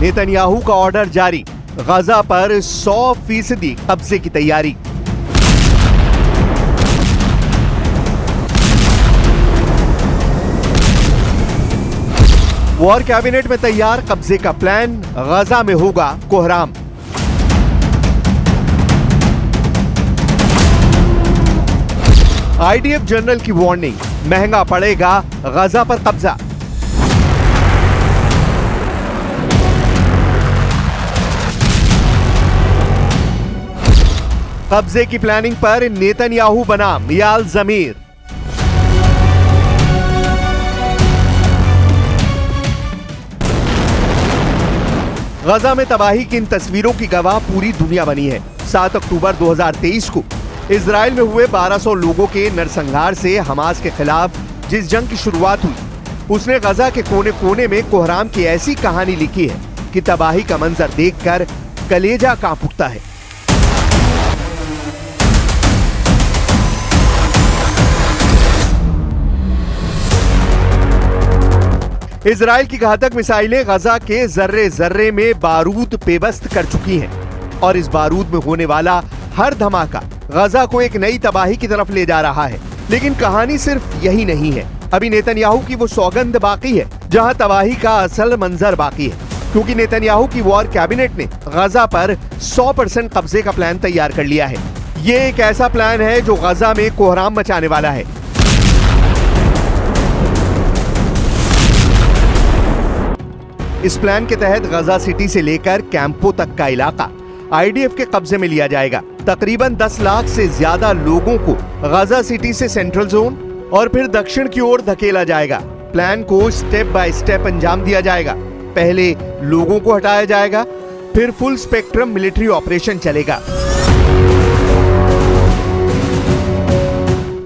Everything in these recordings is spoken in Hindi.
नेतन्याहू का ऑर्डर जारी, गजा पर 100% कब्जे की तैयारी। वॉर कैबिनेट में तैयार कब्जे का प्लान, गजा में होगा कोहराम। आईडीएफ जनरल की वार्निंग, महंगा पड़ेगा गजा पर कब्जा। कब्जे की प्लानिंग पर नेतन्याहू बना मियाल जमीर। गजा में तबाही की इन तस्वीरों की गवाह पूरी दुनिया बनी है। 7 अक्टूबर 2023 को इजराइल में हुए 1200 लोगों के नरसंहार से हमास के खिलाफ जिस जंग की शुरुआत हुई, उसने गजा के कोने कोने में कोहराम की ऐसी कहानी लिखी है कि तबाही का मंजर देखकर कलेजा कांप उठता है। इजराइल की घातक मिसाइलें गजा के जर्रे जर्रे में बारूद पेबस्त कर चुकी हैं और इस बारूद में होने वाला हर धमाका गजा को एक नई तबाही की तरफ ले जा रहा है। लेकिन कहानी सिर्फ यही नहीं है। अभी नेतन्याहू की वो सौगंध बाकी है जहां तबाही का असल मंजर बाकी है, क्योंकि नेतन्याहू की वॉर कैबिनेट ने गजा पर 100% कब्जे का प्लान तैयार कर लिया है। ये एक ऐसा प्लान है जो गजा में कोहराम मचाने वाला है। इस प्लान के तहत गजा सिटी से लेकर कैंपो तक का इलाका आईडीएफ के कब्जे में लिया जाएगा। तकरीबन 10 लाख से ज्यादा लोगों को गजा सिटी से सेंट्रल जोन और फिर दक्षिण की ओर धकेला जाएगा। प्लान को स्टेप बाय स्टेप अंजाम दिया जाएगा। पहले लोगों को हटाया जाएगा, फिर फुल स्पेक्ट्रम मिलिट्री ऑपरेशन चलेगा।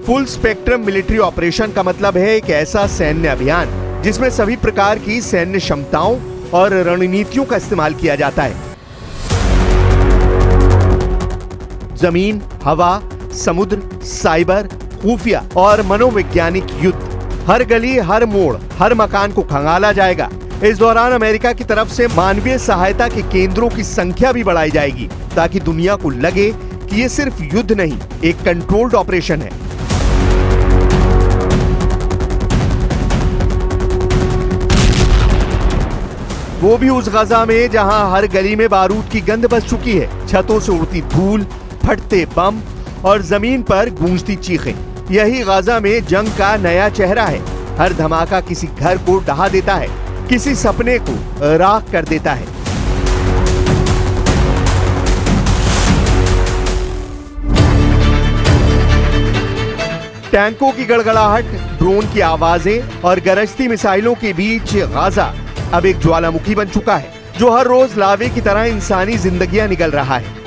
फुल स्पेक्ट्रम मिलिट्री ऑपरेशन का मतलब है एक ऐसा सैन्य अभियान जिसमें सभी प्रकार की सैन्य क्षमताओं और रणनीतियों का इस्तेमाल किया जाता है। जमीन, हवा, समुद्र, साइबर, खुफिया और मनोवैज्ञानिक युद्ध। हर गली, हर मोड़, हर मकान को खंगाला जाएगा। इस दौरान अमेरिका की तरफ से मानवीय सहायता के केंद्रों की संख्या भी बढ़ाई जाएगी ताकि दुनिया को लगे कि ये सिर्फ युद्ध नहीं, एक कंट्रोल्ड ऑपरेशन है। वो भी उस गजा में जहां हर गली में बारूद की गंध बस चुकी है, छतों से उड़ती धूल, फटते बम और जमीन पर गूंजती चीखें। यही गजा में जंग का नया चेहरा है। हर धमाका किसी घर को ढहा देता है, किसी सपने को राख कर देता है। टैंकों की गड़गड़ाहट, ड्रोन की आवाजें और गरजती मिसाइलों के बीच गजा अब एक ज्वालामुखी बन चुका है जो हर रोज लावे की तरह इंसानी जिंदगियां निगल रहा है।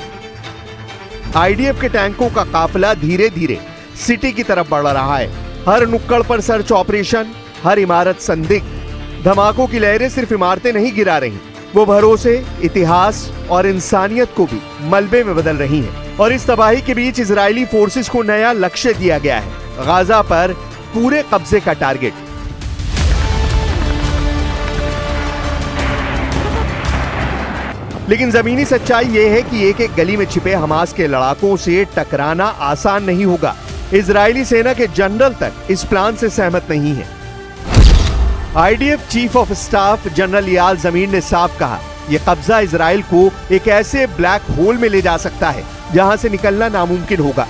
आईडीएफ के टैंकों का काफिला धीरे धीरे सिटी की तरफ बढ़ रहा है। हर नुक्कड़ पर सर्च ऑपरेशन, हर इमारत संदिग्ध। धमाकों की लहरें सिर्फ इमारतें नहीं गिरा रही, वो भरोसे, इतिहास और इंसानियत को भी मलबे में बदल रही हैं। और इस तबाही के बीच इजरायली फोर्सेस को नया लक्ष्य दिया गया है, गजा पर पूरे कब्जे का टारगेट। लेकिन जमीनी सच्चाई यह है कि एक एक गली में छिपे हमास के लड़ाकों से टकराना आसान नहीं होगा। इजरायली सेना के जनरल तक इस प्लान से सहमत नहीं है। IDF chief of staff general मियाल जमीर ने साफ कहा, यह कब्जा इजराइल को एक ऐसे ब्लैक होल में ले जा सकता है जहां से निकलना नामुमकिन होगा।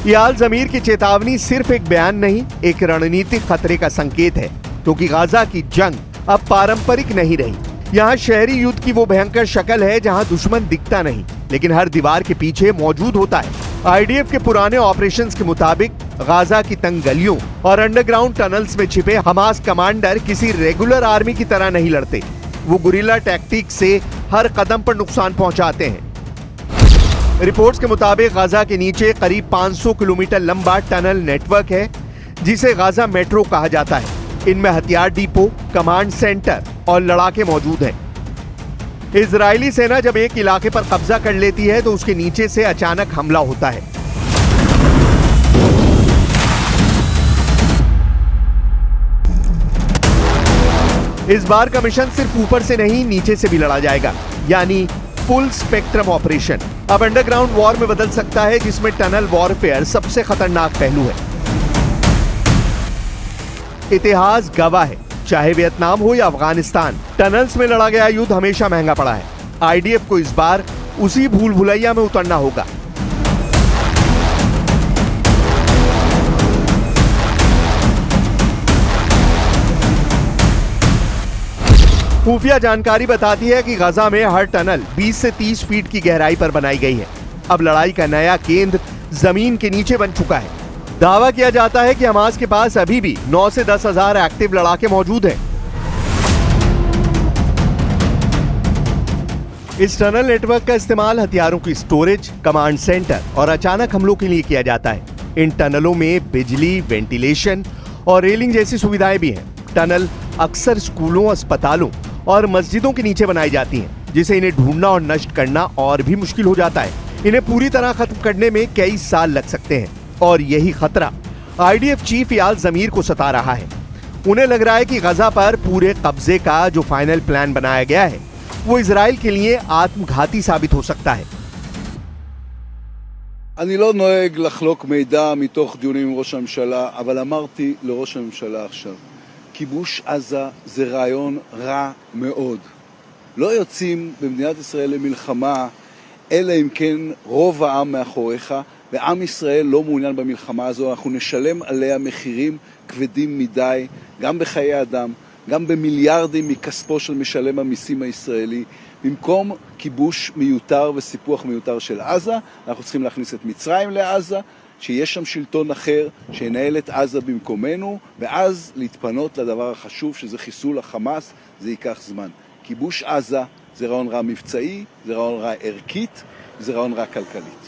मियाल जमीर की चेतावनी सिर्फ एक बयान नहीं, एक रणनीतिक खतरे का संकेत है, क्योंकि गजा की जंग अब पारंपरिक नहीं रही। यहाँ शहरी युद्ध की वो भयंकर शक्ल है जहाँ दुश्मन दिखता नहीं, लेकिन हर दीवार के पीछे मौजूद होता है। आईडीएफ के पुराने ऑपरेशंस के मुताबिक गजा की तंग गलियों और अंडरग्राउंड टनल्स में छिपे हमास कमांडर किसी रेगुलर आर्मी की तरह नहीं लड़ते। वो गुरिल्ला टैक्टिक से हर कदम पर नुकसान पहुंचाते हैं। रिपोर्ट्स के मुताबिक गजा के नीचे करीब 500 किलोमीटर लंबा टनल नेटवर्क है जिसे गजा मेट्रो कहा जाता है। इनमें हथियार डिपो, कमांड सेंटर और लड़ाके मौजूद हैं। इजरायली सेना जब एक इलाके पर कब्जा कर लेती है तो उसके नीचे से अचानक हमला होता है। इस बार का मिशन सिर्फ ऊपर से नहीं नीचे से भी लड़ा जाएगा, यानी फुल स्पेक्ट्रम ऑपरेशन अब अंडरग्राउंड वॉर में बदल सकता है, जिसमें टनल वॉरफेयर सबसे खतरनाक पहलू है। इतिहास गवाह है, चाहे वियतनाम हो या अफगानिस्तान, टनल्स में लड़ा गया युद्ध हमेशा महंगा पड़ा है। आईडीएफ को इस बार उसी भूल भुलैया में उतरना होगा। खुफिया जानकारी बताती है कि गजा में हर टनल 20 से 30 फीट की गहराई पर बनाई गई है। अब लड़ाई का नया केंद्र जमीन के नीचे बन चुका है। दावा किया जाता है कि हमास के पास अभी भी 9 से 10 हजार एक्टिव लड़ाके मौजूद हैं। इस टनल नेटवर्क का इस्तेमाल हथियारों की स्टोरेज, कमांड सेंटर और अचानक हमलों के लिए किया जाता है। इन टनलों में बिजली, वेंटिलेशन और रेलिंग जैसी सुविधाएं भी हैं। टनल अक्सर स्कूलों, अस्पतालों और मस्जिदों के नीचे बनाई जाती हैं, जिसे इन्हें ढूंढना और नष्ट करना और भी मुश्किल हो जाता है। इन्हें पूरी तरह खत्म करने में कई साल लग सकते हैं और यही खतरा आईडीएफ चीफ याल जमीर को सता रहा है। उन्हें लग रहा है कि गजा पर पूरे कब्जे का जो फाइनल प्लान बनाया गया है वो इजराइल के लिए आत्मघाती साबित हो सकता है। אני לא נוהג לחלוק מידע מתוך דיונים עם ראש הממשלה, אבל אמרתי לראש הממשלה עכשיו, כיבוש עזה זה רעיון רע מאוד. לא יוצאים במדינת ישראל למלחמה, אלא אם כן רוב העם מאחוריך, ועם ישראל לא מעוניין במלחמה הזו. אנחנו נשלם עליה מחירים כבדים מדי, גם בחיי אדם, גם במיליארדים מכספו של משלם המיסים הישראלי. במקום כיבוש מיותר וסיפוח מיותר של עזה, אנחנו צריכים להכניס את מצרים לעזה, שיש שם שלטון אחר שינהל את עזה במקומנו, ואז להתפנות לדבר החשוב שזה חיסול החמאס. זה ייקח זמן. כיבוש עזה זה רעיון רע מבצעי, זה רעיון רע ערכית, זה רעיון रहा कलकलित।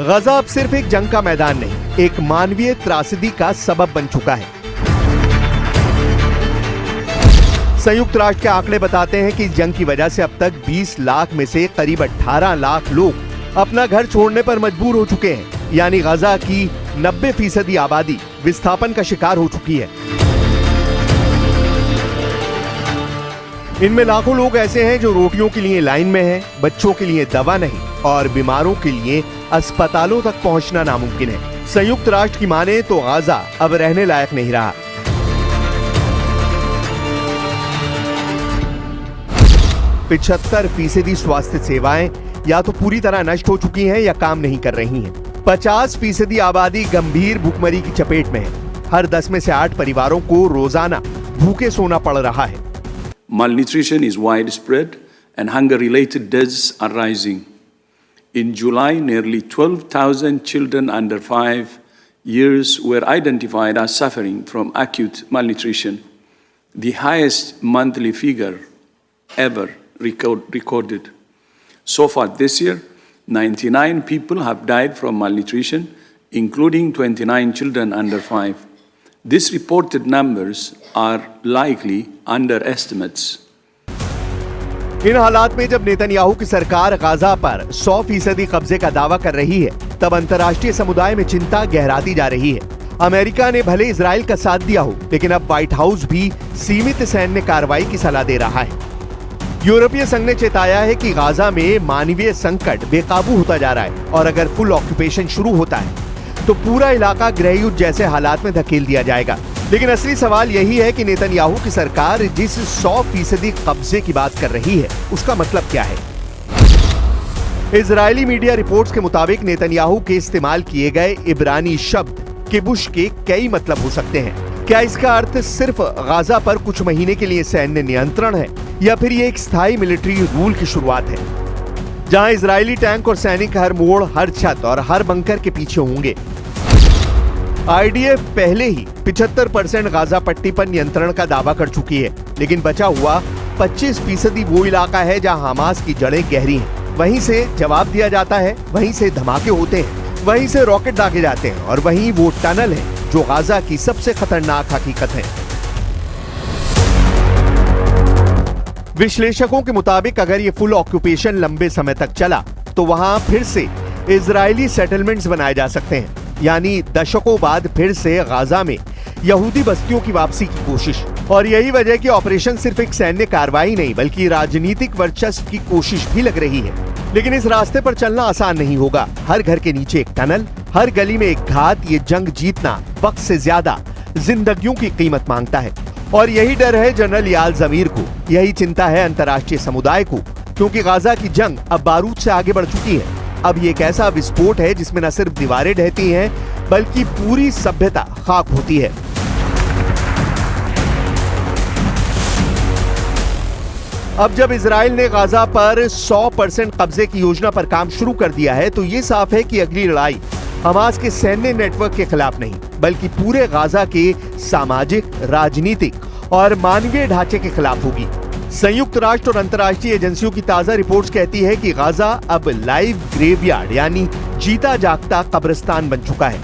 गजा अब सिर्फ एक जंग का मैदान नहीं, एक मानवीय त्रासदी का सबब बन चुका है। संयुक्त राष्ट्र के आंकड़े बताते हैं कि जंग की वजह से अब तक 20 लाख में से करीब 18 लाख लोग अपना घर छोड़ने पर मजबूर हो चुके हैं, यानी गजा की 90% आबादी विस्थापन का शिकार हो चुकी है। इनमें लाखों लोग ऐसे हैं जो रोटियों के लिए लाइन में हैं, बच्चों के लिए दवा नहीं और बीमारों के लिए अस्पतालों तक पहुंचना नामुमकिन है। संयुक्त राष्ट्र की माने तो गजा अब रहने लायक नहीं रहा। 75% स्वास्थ्य सेवाएं या तो पूरी तरह नष्ट हो चुकी हैं या काम नहीं कर रही हैं। 50% आबादी गंभीर भूखमरी की चपेट में है। हर 10 में से 8 परिवारों को रोजाना भूखे सोना पड़ रहा है। Malnutrition is widespread and hunger-related deaths are rising. In July, nearly 12,000 children under 5 years were identified as suffering from acute malnutrition, the highest monthly figure ever recorded. So far this year, 99 people have died from malnutrition, including 29 children under 5. These reported numbers are likely underestimates. इन हालात में जब नेतन्याहू की सरकार गजा पर 100% कब्जे का दावा कर रही है, तब अंतर्राष्ट्रीय समुदाय में चिंता गहराती जा रही है। अमेरिका ने भले इजराइल का साथ दिया हो, लेकिन अब व्हाइट हाउस भी सीमित सैन्य कार्रवाई की सलाह दे रहा है। यूरोपीय संघ ने चेताया है कि गजा में मानवीय संकट बेकाबू होता जा रहा है और अगर फुल ऑक्यूपेशन शुरू होता है तो पूरा इलाका गृहयुद्ध जैसे हालात में धकेल दिया जाएगा। लेकिन असली सवाल यही है कि नेतन्याहू की सरकार जिस 100% कब्जे की बात कर रही है उसका मतलब क्या है। इजरायली मीडिया रिपोर्ट्स के मुताबिक नेतन्याहू के इस्तेमाल किए गए इब्रानी शब्द किबुश के कई मतलब हो सकते हैं। क्या इसका अर्थ सिर्फ गजा पर कुछ महीने के लिए सैन्य नियंत्रण है या फिर ये एक स्थायी मिलिट्री रूल की शुरुआत है, जहां इजरायली टैंक और सैनिक हर मोड़, हर छत और हर बंकर के पीछे होंगे। आईडीएफ पहले ही 75% गजा पट्टी पर नियंत्रण का दावा कर चुकी है, लेकिन बचा हुआ 25% वो इलाका है जहां हमास की जड़ें गहरी हैं। वहीं से जवाब दिया जाता है, वहीं से धमाके होते हैं, वहीं से रॉकेट दागे जाते हैं और वहीं वो टनल है जो गजा की सबसे खतरनाक हकीकत है। विश्लेषकों के मुताबिक अगर ये फुल ऑक्यूपेशन लंबे समय तक चला तो वहां फिर से इजरायली सेटलमेंट्स बनाए जा सकते हैं, यानी दशकों बाद फिर से गजा में यहूदी बस्तियों की वापसी की कोशिश। और यही वजह कि ऑपरेशन सिर्फ एक सैन्य कार्रवाई नहीं बल्कि राजनीतिक वर्चस्व की कोशिश भी लग रही है। लेकिन इस रास्ते पर चलना आसान नहीं होगा। हर घर के नीचे एक टनल, हर गली में एक घात। ये जंग जीतना वक्त से ज्यादा जिंदगियों की कीमत मांगता है। और यही डर है जनरल याल जमीर को, यही चिंता है अंतर्राष्ट्रीय समुदाय को, क्योंकि गाजा की जंग अब बारूद से आगे बढ़ चुकी है। अब ये एक ऐसा विस्फोट है जिसमें न सिर्फ दीवारें ढहती हैं बल्कि पूरी सभ्यता खाक होती है। अब जब इजराइल ने गाजा पर 100% कब्जे की योजना पर काम शुरू कर दिया है तो ये साफ है कि अगली लड़ाई हमास के सैन्य नेटवर्क के खिलाफ नहीं बल्कि पूरे गाजा के सामाजिक, राजनीतिक और मानवीय ढांचे के खिलाफ होगी। संयुक्त राष्ट्र और अंतर्राष्ट्रीय एजेंसियों की ताजा रिपोर्ट्स कहती है कि गाजा अब लाइव ग्रेवयार्ड यानी जीता जागता कब्रिस्तान बन चुका है।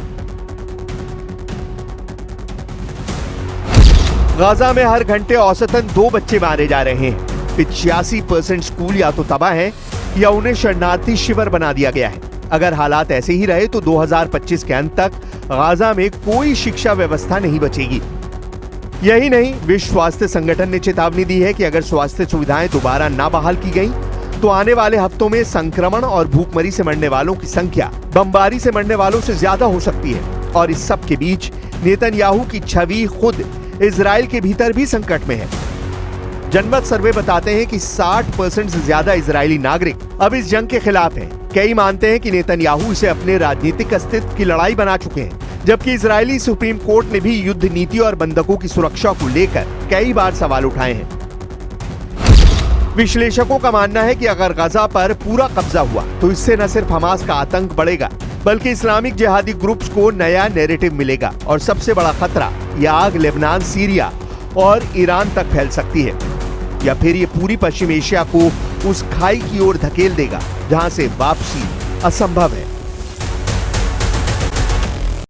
गाजा में हर घंटे औसतन 2 बच्चे मारे जा रहे हैं। 85% स्कूल या तो तबाह हैं या उन्हें शरणार्थी शिविर बना दिया गया है। अगर हालात ऐसे ही रहे तो 2025 के अंत तक गाजा में कोई शिक्षा व्यवस्था नहीं बचेगी। यही नहीं, विश्व स्वास्थ्य संगठन ने चेतावनी दी है कि अगर स्वास्थ्य सुविधाएं दोबारा ना बहाल की गईं, तो आने वाले हफ्तों में संक्रमण और भूखमरी से मरने वालों की संख्या बमबारी से मरने वालों से ज्यादा हो सकती है। और इस सब के बीच नेतन्याहू की छवि खुद इजराइल के भीतर भी संकट में है। जनमत सर्वे बताते हैं कि 60% से ज्यादा इजरायली नागरिक अब इस जंग के खिलाफ हैं। कई मानते हैं कि नेतन्याहू इसे अपने राजनीतिक अस्तित्व की लड़ाई बना चुके हैं, जबकि इजरायली सुप्रीम कोर्ट ने भी युद्ध नीति और बंधकों की सुरक्षा को लेकर कई बार सवाल उठाए हैं। विश्लेषकों का मानना है कि अगर गाजा पर पूरा कब्जा हुआ तो इससे न सिर्फ हमास का आतंक बढ़ेगा बल्कि इस्लामिक जिहादी ग्रुप्स को नया नैरेटिव मिलेगा। और सबसे बड़ा खतरा यह आग लेबनान, सीरिया और ईरान तक फैल सकती है, या फिर ये पूरी पश्चिम एशिया को उस खाई की ओर धकेल देगा जहां से वापसी असंभव है।